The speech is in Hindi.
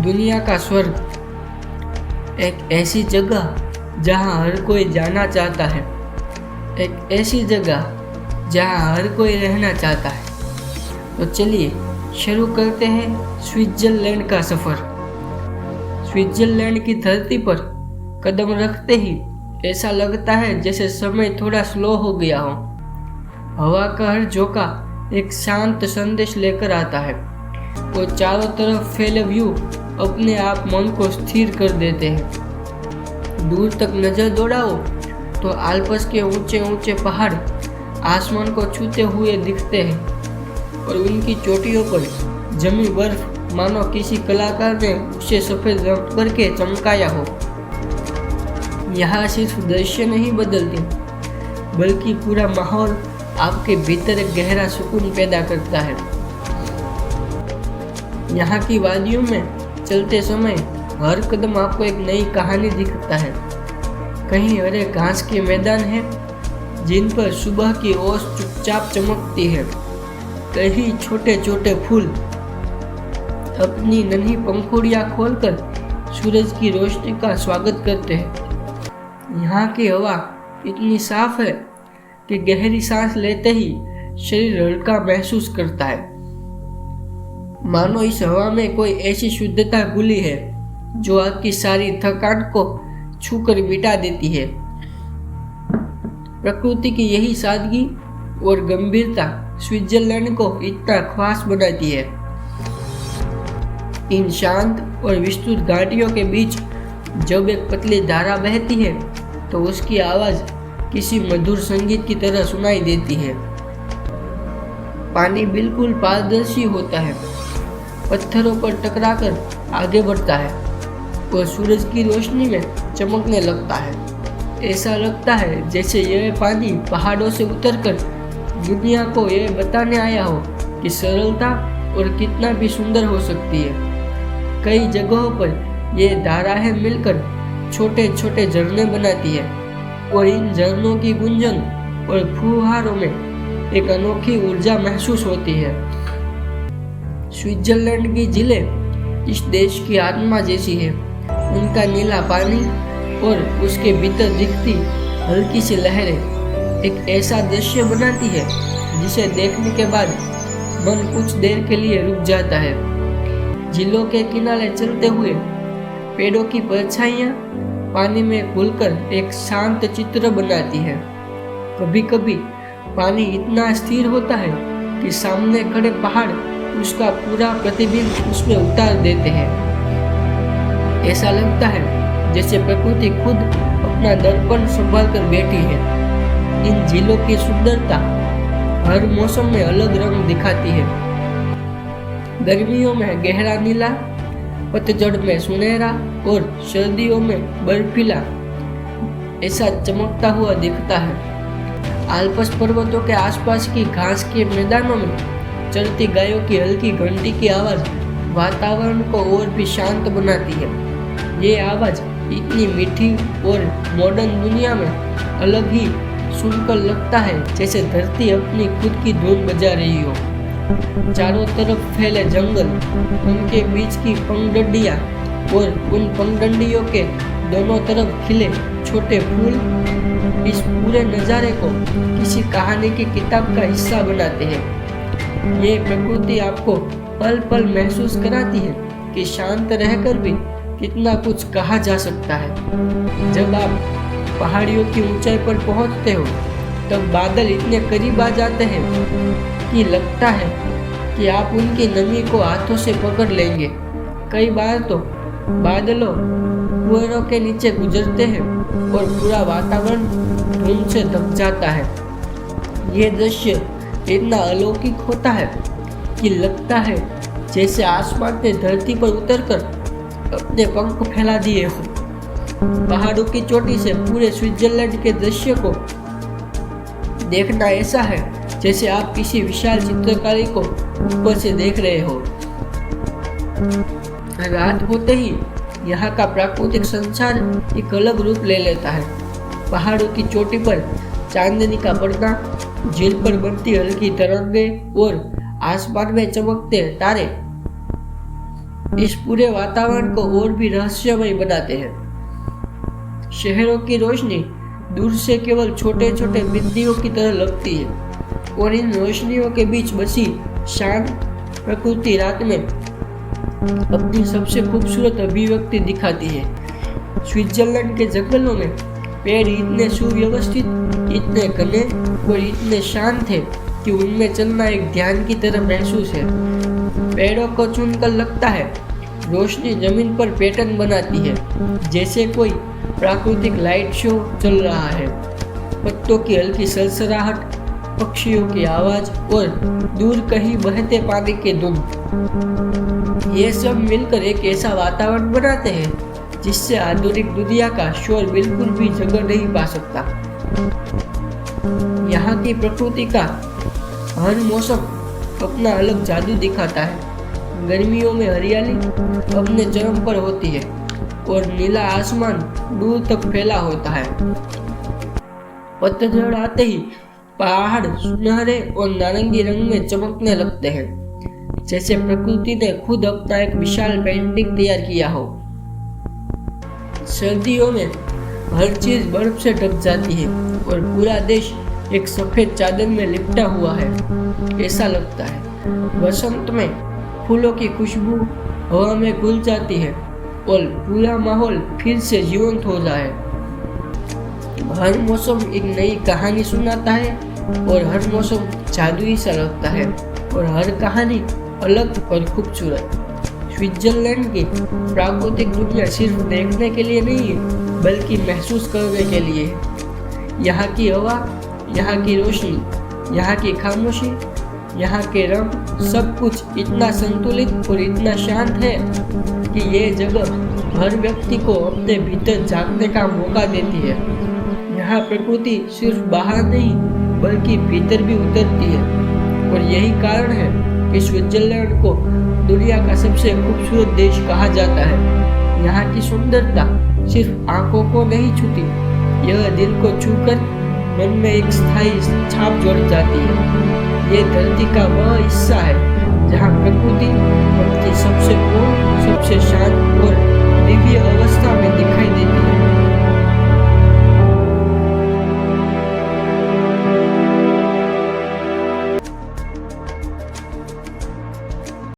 दुनिया का स्वर्ग, एक ऐसी जगह जहां हर कोई जाना चाहता है, एक ऐसी जगह जहां हर कोई रहना चाहता है। तो चलिए शुरू करते हैं स्विट्जरलैंड का सफर। स्विट्जरलैंड की धरती पर कदम रखते ही ऐसा लगता है जैसे समय थोड़ा स्लो हो गया हो। हवा का हर झोंका एक शांत संदेश लेकर आता है और चारों तरफ फैले व्यू अपने आप मन को स्थिर कर देते हैं। दूर तक नजर दौड़ाओ तो आल्प्स के ऊंचे ऊंचे पहाड़ आसमान को छूते हुए दिखते हैं और उनकी चोटियों पर जमी बर्फ मानो किसी कलाकार ने उसे सफेद रंग करके चमकाया हो। यहाँ सिर्फ दृश्य नहीं बदलते बल्कि पूरा माहौल आपके भीतर एक गहरा सुकून पैदा करता है। यहाँ की वादियों में चलते समय हर कदम आपको एक नई कहानी दिखता है। कहीं हरे घास के मैदान हैं जिन पर सुबह की ओस चुपचाप चमकती है, कहीं छोटे छोटे फूल अपनी नन्ही पंखुड़ियां खोलकर सूरज की रोशनी का स्वागत करते हैं। यहाँ की हवा इतनी साफ है कि गहरी सांस लेते ही शरीर हल्का महसूस करता है, मानो इस हवा में कोई ऐसी शुद्धता घुली है जो आपकी सारी थकान को छूकर मिटा देती है। प्रकृति की यही सादगी और गंभीरता स्विट्जरलैंड को इतना खास बनाती है। इन शांत और विस्तृत घाटियों के बीच जब एक पतली धारा बहती है तो उसकी आवाज किसी मधुर संगीत की तरह सुनाई देती है। पानी बिल्कुल पारदर्शी होता है, पत्थरों पर टकराकर आगे बढ़ता है और सूरज की रोशनी में चमकने लगता है। ऐसा लगता है जैसे यह पानी पहाड़ों से उतरकर दुनिया को यह बताने आया हो कि सरलता और कितना भी सुंदर हो सकती है। कई जगहों पर ये धाराएं मिलकर छोटे छोटे झरने बनाती है और इन झरनों की गुंजन और फुहारों में एक अनोखी ऊर्जा महसूस होती है। स्विट्जरलैंड की झीलें इस देश की आत्मा जैसी है। उनका नीला पानी और उसके भीतर दिखती हल्की सी लहरें एक ऐसा दृश्य बनाती है जिसे देखने के बाद मन कुछ देर के लिए रुक जाता है। झीलों के किनारे चलते हुए पेड़ों की परछाइयाँ पानी में घुलकर एक शांत चित्र बनाती है। कभी कभी पानी इतना स्थिर होता है कि सामने खड़े पहाड़ उसका पूरा प्रतिबिंब उसमें उतार देते हैं। ऐसा लगता है जैसे प्रकृति खुद अपना दर्पण संभाल कर बैठी है। इन झीलों की सुंदरता हर मौसम में अलग रंग दिखाती है। गर्मियों में गहरा नीला, पतझड़ में सुनहरा और सर्दियों में बर्फीला ऐसा चमकता हुआ दिखता है। आल्प्स पर्वतों के आसपास की घास के मैदानों में चलती गायों की हल्की घंटी की आवाज वातावरण को और भी शांत बनाती है। ये आवाज इतनी मीठी और मॉडर्न दुनिया में अलग ही सुनकर लगता है जैसे धरती अपनी खुद की धुन बजा रही हो। चारों तरफ फैले जंगल, उनके बीच की पगडंडियां और उन पगडंडियों के दोनों तरफ खिले छोटे फूल इस पूरे नज़ारे को किसी कहानी की किताब का हिस्सा बनाते हैं। ये प्रकृति आपको पल पल महसूस कराती है कि शांत रहकर भी कितना कुछ कहा जा सकता है। जब आप पहाड़ियों की ऊंचाई पर पहुंचते हो तब बादल इतने करीब आ जाते हैं कि लगता है कि आप उनकी नमी को हाथों से पकड़ लेंगे। कई बार तो बादलों कुएरों के नीचे गुजरते हैं और पूरा वातावरण धुंध से ढक जाता है। ये दृश्य इतना अलौकिक होता है कि लगता है जैसे आसमान ने धरती पर उतरकर अपने पंख फैला दिए हो। पहाड़ों की चोटी से पूरे स्विट्जरलैंड के दृश्य को देखना ऐसा है जैसे आप किसी विशाल चित्रकारी को ऊपर से देख रहे हो। रात होते ही यहाँ का प्राकृतिक संसार एक अलग रूप ले लेता है। पहाड़ों की चोटी पर चांदनी का पर्दा, झील पर बनती हल्की तरंगें और आसमान में चमकते तारे इस पूरे वातावरण को और भी रहस्यमय बनाते हैं। शहरों की रोशनी दूर से केवल छोटे छोटे बिंदियों की तरह लगती है और इन रोशनियों के बीच बसी शांत प्रकृति रात में अपनी सबसे खूबसूरत अभिव्यक्ति दिखाती है। स्विट्जरलैंड के जंगलों में पेड़ इतने सुव्यवस्थित, इतने घने और इतने शांत है कि उनमें चलना एक ध्यान की तरह महसूस है। पेड़ों को चुनकर लगता है रोशनी जमीन पर पैटर्न बनाती है, जैसे कोई प्राकृतिक लाइट शो चल रहा है। पत्तों की हल्की सरसराहट, पक्षियों की आवाज और दूर कहीं बहते पानी के धुन, ये सब मिलकर एक ऐसा वातावरण बनाते हैं जिससे आधुनिक दुनिया का शोर बिल्कुल भी जगह नहीं पा सकता। यहाँ की प्रकृति का हर मौसम अपना अलग जादू दिखाता है। गर्मियों में हरियाली अपने चरम पर होती है और नीला आसमान दूर तक फैला होता है। पतझड़ आते ही पहाड़ सुनहरे और नारंगी रंग में चमकने लगते हैं, जैसे प्रकृति ने खुद अपना एक विशाल पेंटिंग तैयार किया हो। सर्दियों में हर चीज बर्फ से ढक जाती है और पूरा देश एक सफेद चादर में लिपटा हुआ है, ऐसा लगता है। बसंत में फूलों की खुशबू हवा में घुल जाती है और पूरा माहौल फिर से जीवंत हो जाए। हर मौसम एक नई कहानी सुनाता है और हर मौसम जादुई सा लगता है और हर कहानी अलग और खूबसूरत। स्विट्जरलैंड की प्राकृतिक दुनिया सिर्फ देखने के लिए नहीं है, बल्कि महसूस करने के लिए है। यहाँ की हवा, यहाँ की रोशनी, यहाँ की खामोशी, यहाँ के रंग, सब कुछ इतना संतुलित और इतना शांत है कि ये जगह हर व्यक्ति को अपने भीतर झांकने का मौका देती है। यहाँ प्रकृति सिर्फ बाहर नहीं बल्कि भीतर भी उतरती है और यही कारण है कि स्विट्जरलैंड को दुनिया का सबसे खूबसूरत देश कहा जाता है। यहाँ की सुंदरता सिर्फ आंखों को नहीं छूती, यह दिल को छूकर मन में एक स्थायी छाप जोड़ जाती है। ये धरती का वह हिस्सा है जहाँ प्रकृति अपनी सबसे पूर्ण, सबसे